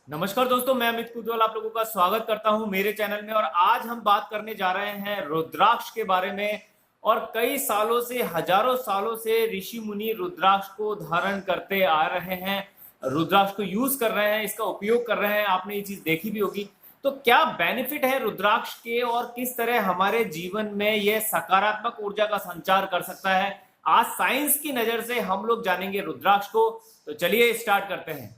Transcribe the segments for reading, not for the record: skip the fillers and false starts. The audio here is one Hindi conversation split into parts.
नमस्कार दोस्तों, मैं अमित कुतवाल आप लोगों का स्वागत करता हूं मेरे चैनल में। और आज हम बात करने जा रहे हैं रुद्राक्ष के बारे में। और कई सालों से, हजारों सालों से ऋषि मुनि रुद्राक्ष को धारण करते आ रहे हैं, रुद्राक्ष को यूज कर रहे हैं, इसका उपयोग कर रहे हैं। आपने ये चीज देखी भी होगी। तो क्या बेनिफिट है रुद्राक्ष के और किस तरह हमारे जीवन में यह सकारात्मक ऊर्जा का संचार कर सकता है, आज साइंस की नजर से हम लोग जानेंगे रुद्राक्ष को। तो चलिए स्टार्ट करते हैं।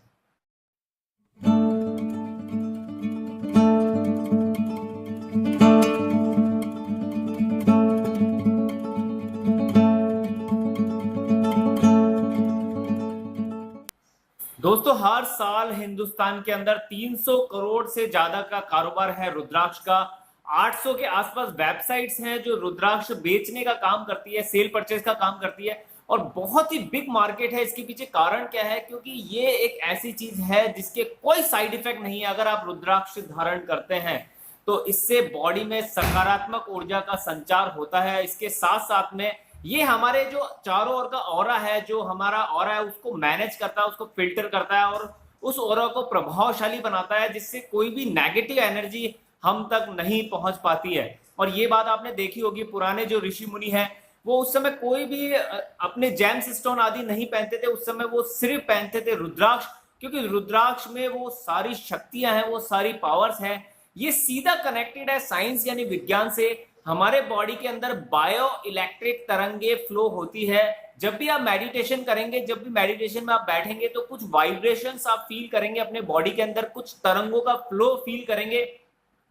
दोस्तों, हर साल हिंदुस्तान के अंदर 300 करोड़ से ज्यादा का कारोबार है रुद्राक्ष का। 800 के आसपास वेबसाइट्स हैं जो रुद्राक्ष बेचने का काम करती है, सेल परचेज का काम करती है। और बहुत ही बिग मार्केट है। इसके पीछे कारण क्या है? क्योंकि ये एक ऐसी चीज है जिसके कोई साइड इफेक्ट नहीं है। अगर आप रुद्राक्ष धारण करते हैं तो इससे बॉडी में सकारात्मक ऊर्जा का संचार होता है। इसके साथ साथ में ये हमारे जो चारों ओर का ऑरा है, जो हमारा ऑरा है, उसको मैनेज करता है, उसको फिल्टर करता है और उस ऑरा को प्रभावशाली बनाता है, जिससे कोई भी नेगेटिव एनर्जी हम तक नहीं पहुंच पाती है। और ये बात आपने देखी होगी, पुराने जो ऋषि मुनि हैं वो उस समय कोई भी अपने जेम्स स्टोन आदि नहीं पहनते थे। उस समय वो सिर्फ पहनते थे रुद्राक्ष, क्योंकि रुद्राक्ष में वो सारी शक्तियां हैं, वो सारी पावर्स हैं। ये सीधा कनेक्टेड है साइंस यानी विज्ञान से। हमारे बॉडी के अंदर बायो इलेक्ट्रिक तरंगे फ्लो होती है। जब भी आप मेडिटेशन करेंगे, जब भी मेडिटेशन में आप बैठेंगे तो कुछ वाइब्रेशंस आप फील करेंगे अपने बॉडी के अंदर, कुछ तरंगों का फ्लो फील करेंगे।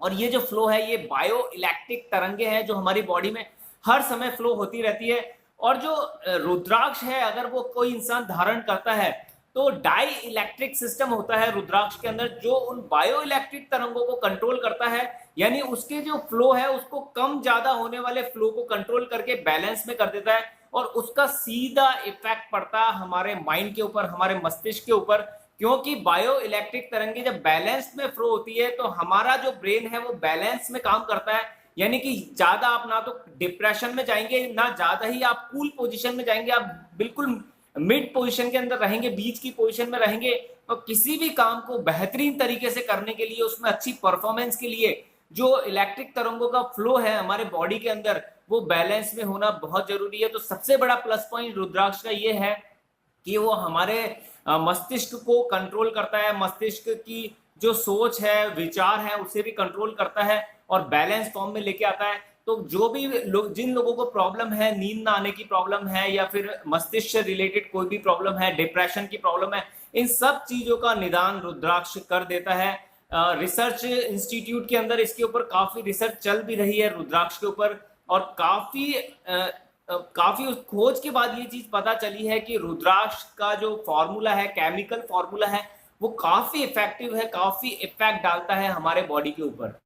और ये जो फ्लो है ये बायो इलेक्ट्रिक तरंगे हैं जो हमारी बॉडी में हर समय फ्लो होती रहती है। और जो रुद्राक्ष है, अगर वो कोई इंसान धारण करता है तो डाई इलेक्ट्रिक सिस्टम होता है रुद्राक्ष के अंदर, जो उन बायो इलेक्ट्रिक तरंगों को कंट्रोल करता है। यानी उसके जो फ्लो है उसको कम ज्यादा होने वाले फ्लो को कंट्रोल करके बैलेंस में कर देता है। और उसका सीधा इफेक्ट पड़ता है हमारे माइंड के ऊपर, हमारे मस्तिष्क के ऊपर। क्योंकि बायो इलेक्ट्रिक तरंगे जब बैलेंस में फ्लो होती है तो हमारा जो ब्रेन है वो बैलेंस में काम करता है। यानी कि ज्यादा आप ना तो डिप्रेशन में जाएंगे, ना ज्यादा ही आप कूल पोजीशन में जाएंगे। आप बिल्कुल मिड पोजीशन के अंदर रहेंगे, बीच की पोजीशन में रहेंगे। तो किसी भी काम को बेहतरीन तरीके से करने के लिए, उसमें अच्छी परफॉर्मेंस के लिए जो इलेक्ट्रिक तरंगों का फ्लो है हमारे बॉडी के अंदर, वो बैलेंस में होना बहुत जरूरी है। तो सबसे बड़ा प्लस पॉइंट रुद्राक्ष का ये है कि वो हमारे मस्तिष्क को कंट्रोल करता है। मस्तिष्क की जो सोच है, विचार है, उसे भी कंट्रोल करता है और बैलेंस फॉर्म में लेके आता है। तो जो भी लोग, जिन लोगों को प्रॉब्लम है, नींद ना आने की प्रॉब्लम है या फिर मस्तिष्क से रिलेटेड कोई भी प्रॉब्लम है, डिप्रेशन की प्रॉब्लम है, इन सब चीजों का निदान रुद्राक्ष कर देता है। रिसर्च इंस्टीट्यूट के अंदर इसके ऊपर काफी रिसर्च चल भी रही है रुद्राक्ष के ऊपर। और काफी उस खोज के बाद ये चीज पता चली है कि रुद्राक्ष का जो फॉर्मूला है, केमिकल फॉर्मूला है, वो काफी इफेक्टिव है, काफी इफेक्ट डालता है हमारे बॉडी के ऊपर।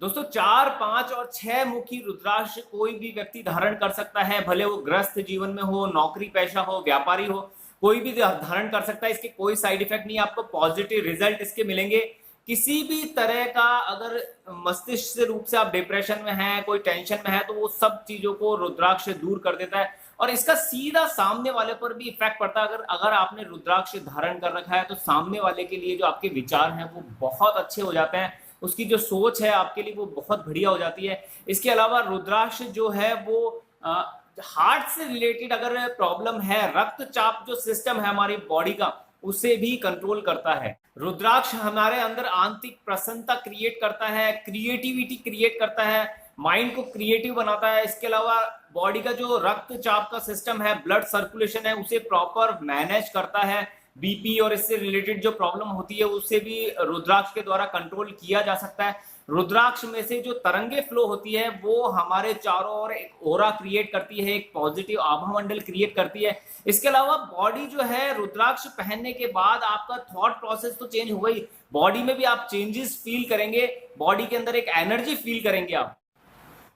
दोस्तों, 4, 5 और 6 मुखी रुद्राक्ष कोई भी व्यक्ति धारण कर सकता है, भले वो ग्रस्त जीवन में हो, नौकरी पेशा हो, व्यापारी हो, कोई भी धारण कर सकता है। इसके कोई साइड इफेक्ट नहीं, आपको पॉजिटिव रिजल्ट इसके मिलेंगे। किसी भी तरह का अगर मस्तिष्क से रूप से आप डिप्रेशन में हैं, कोई टेंशन में है, तो वो सब चीजों को रुद्राक्ष दूर कर देता है। और इसका सीधा सामने वाले पर भी इफेक्ट पड़ता है। अगर आपने रुद्राक्ष धारण कर रखा है तो सामने वाले के लिए जो आपके विचार हैं वो बहुत अच्छे हो जाते हैं। उसकी जो सोच है आपके लिए वो बहुत बढ़िया हो जाती है। इसके अलावा रुद्राक्ष जो है वो हार्ट से रिलेटेड अगर प्रॉब्लम है, रक्तचाप जो सिस्टम है हमारी बॉडी का, उसे भी कंट्रोल करता है। रुद्राक्ष हमारे अंदर आंतरिक प्रसन्नता क्रिएट करता है, क्रिएटिविटी क्रिएट करता है, माइंड को क्रिएटिव बनाता है। इसके अलावा बॉडी का जो रक्तचाप का सिस्टम है, ब्लड सर्कुलेशन है, उसे प्रॉपर मैनेज करता है। बीपी और इससे रिलेटेड जो प्रॉब्लम होती है उसे भी रुद्राक्ष के द्वारा कंट्रोल किया जा सकता है। रुद्राक्ष में से जो तरंगे फ्लो होती है वो हमारे चारों ओर एक ओरा क्रिएट करती है, एक पॉजिटिव आभामंडल क्रिएट करती है। इसके अलावा बॉडी जो है, रुद्राक्ष पहनने के बाद आपका थॉट प्रोसेस तो चेंज हो गई, बॉडी में भी आप चेंजेस फील करेंगे, बॉडी के अंदर एक एनर्जी फील करेंगे आप।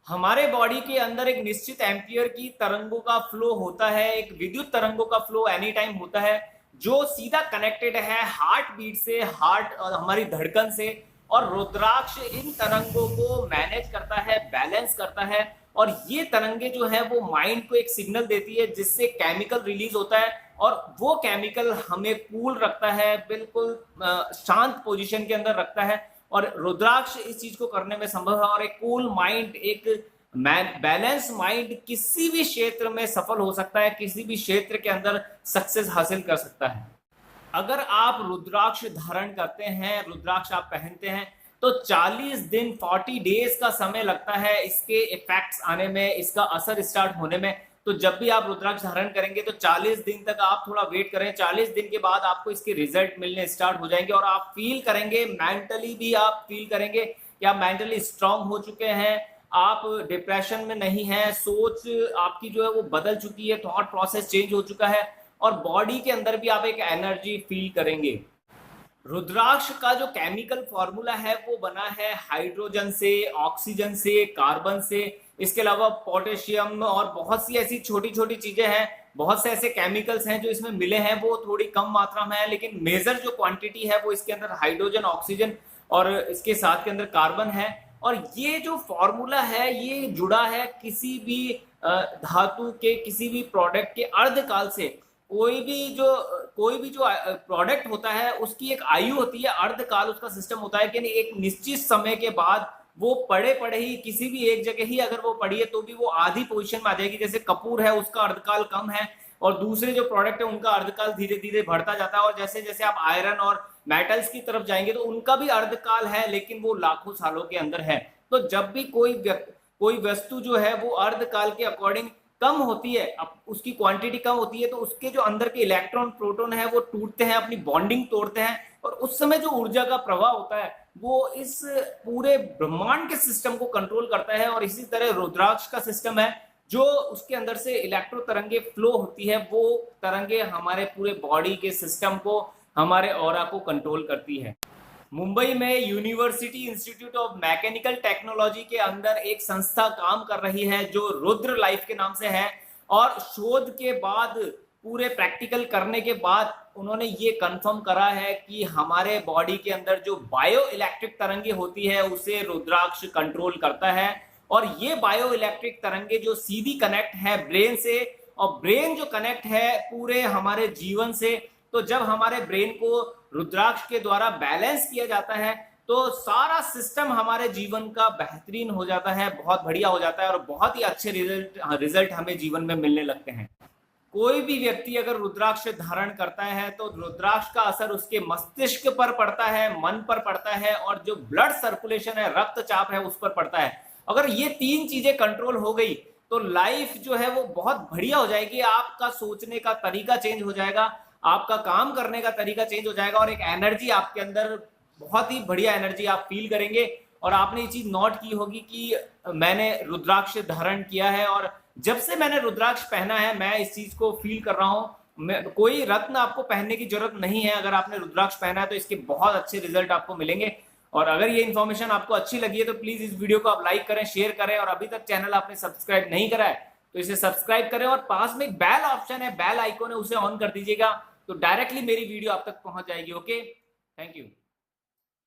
हमारे बॉडी के अंदर एक निश्चित एम्पियर की तरंगों का फ्लो होता है, एक विद्युत तरंगों का फ्लो एनी टाइम होता है, जो सीधा कनेक्टेड है हार्ट बीट से, हार्ट और हमारी धड़कन से। और रुद्राक्ष इन तरंगों को मैनेज करता है, बैलेंस करता है। और ये तरंगे जो है वो माइंड को एक सिग्नल देती है, जिससे केमिकल रिलीज होता है और वो केमिकल हमें कूल रखता है, बिल्कुल शांत पोजीशन के अंदर रखता है। और रुद्राक्ष इस चीज को करने में संभव है। और एक कूल माइंड, एक बैलेंस माइंड किसी भी क्षेत्र में सफल हो सकता है, किसी भी क्षेत्र के अंदर सक्सेस हासिल कर सकता है। अगर आप रुद्राक्ष धारण करते हैं, रुद्राक्ष आप पहनते हैं, तो 40 दिन 40 डेज का समय लगता है इसके इफेक्ट्स आने में, इसका असर स्टार्ट होने में। तो जब भी आप रुद्राक्ष धारण करेंगे तो 40 दिन तक आप थोड़ा वेट करें। 40 दिन के बाद आपको इसके रिजल्ट मिलने स्टार्ट हो जाएंगे और आप फील करेंगे, मेंटली भी आप फील करेंगे कि आप मेंटली स्ट्रांग हो चुके हैं, आप डिप्रेशन में नहीं हैं, सोच आपकी जो है वो बदल चुकी है, थॉट प्रोसेस चेंज हो चुका है और बॉडी के अंदर भी आप एक एनर्जी फील करेंगे। रुद्राक्ष का जो केमिकल फॉर्मूला है वो बना है हाइड्रोजन से, ऑक्सीजन से, कार्बन से, इसके अलावा पोटेशियम और बहुत सी ऐसी छोटी छोटी चीजें हैं, बहुत से ऐसे केमिकल्स हैं जो इसमें मिले हैं। वो थोड़ी कम मात्रा में है, लेकिन मेजर जो क्वांटिटी है वो इसके अंदर हाइड्रोजन, ऑक्सीजन और इसके साथ के अंदर कार्बन है। और ये जो फॉर्मूला है ये जुड़ा है किसी भी धातु के, किसी भी प्रोडक्ट के अर्धकाल से। कोई भी जो प्रोडक्ट होता है उसकी एक आयु होती है, अर्धकाल उसका सिस्टम होता है कि नहीं, एक निश्चित समय के बाद वो पड़े ही किसी भी एक जगह ही अगर वो पड़ी है तो भी वो आधी पोजीशन में आ जाएगी। जैसे कपूर है, उसका अर्धकाल कम है और दूसरे जो प्रोडक्ट है उनका अर्धकाल धीरे धीरे बढ़ता जाता है। और जैसे जैसे आप आयरन और मेटल्स की तरफ जाएंगे तो उनका भी अर्धकाल है, लेकिन वो लाखों सालों के अंदर है। तो जब भी कोई वस्तु जो है वो अर्धकाल के अकॉर्डिंग कम होती है, अब उसकी क्वांटिटी कम होती है, तो उसके जो अंदर के इलेक्ट्रॉन प्रोटॉन है वो टूटते हैं, अपनी बॉन्डिंग तोड़ते हैं और उस समय जो ऊर्जा का प्रवाह होता है वो इस पूरे ब्रह्मांड के सिस्टम को कंट्रोल करता है। और इसी तरह रुद्राक्ष का सिस्टम है, जो उसके अंदर से इलेक्ट्रो तरंगे फ्लो होती है, वो तरंगे हमारे पूरे बॉडी के सिस्टम को, हमारे ऑरा को कंट्रोल करती है। मुंबई में university institute of mechanical technology के अंदर एक संस्था काम कर रही है जो रुद्र लाइफ के नाम से है। और शोध के बाद, पूरे प्रैक्टिकल करने के बाद उन्होंने ये कंफर्म करा है कि हमारे बॉडी के अंदर जो बायो इलेक्ट्रिक तरंगे होती है उसे रुद्राक्ष कंट्रोल करता है। और ये बायो इलेक्ट्रिक तरंगे जो सीधी कनेक्ट है ब्रेन से, और ब्रेन जो कनेक्ट है पूरे हमारे जीवन से। तो जब हमारे ब्रेन को रुद्राक्ष के द्वारा बैलेंस किया जाता है तो सारा सिस्टम हमारे जीवन का बेहतरीन हो जाता है, बहुत बढ़िया हो जाता है और बहुत ही अच्छे रिजल्ट हमें जीवन में मिलने लगते हैं। कोई भी व्यक्ति अगर रुद्राक्ष धारण करता है तो रुद्राक्ष का असर उसके मस्तिष्क पर पड़ता है, मन पर पड़ता है और जो ब्लड सर्कुलेशन है, रक्तचाप है, उस पर पड़ता है। अगर ये तीन चीजें कंट्रोल हो गई तो लाइफ जो है वो बहुत बढ़िया हो जाएगी। आपका सोचने का तरीका चेंज हो जाएगा, आपका काम करने का तरीका चेंज हो जाएगा और एक एनर्जी आपके अंदर, बहुत ही बढ़िया एनर्जी आप फील करेंगे। और आपने ये चीज नोट की होगी कि मैंने रुद्राक्ष धारण किया है और जब से मैंने रुद्राक्ष पहना है मैं इस चीज को फील कर रहा हूं। कोई रत्न आपको पहनने की जरूरत नहीं है, अगर आपने रुद्राक्ष पहना है तो इसके बहुत अच्छे रिजल्ट आपको मिलेंगे। और अगर ये इन्फॉर्मेशन आपको अच्छी लगी है तो प्लीज इस वीडियो को आप लाइक करें, शेयर करें और अभी तक चैनल आपने सब्सक्राइब नहीं करा है तो इसे सब्सक्राइब करें और पास में एक बेल ऑप्शन है, बेल आइकॉन है, उसे ऑन कर दीजिएगा तो डायरेक्टली मेरी वीडियो आप तक पहुंच जाएगी। Okay, thank you.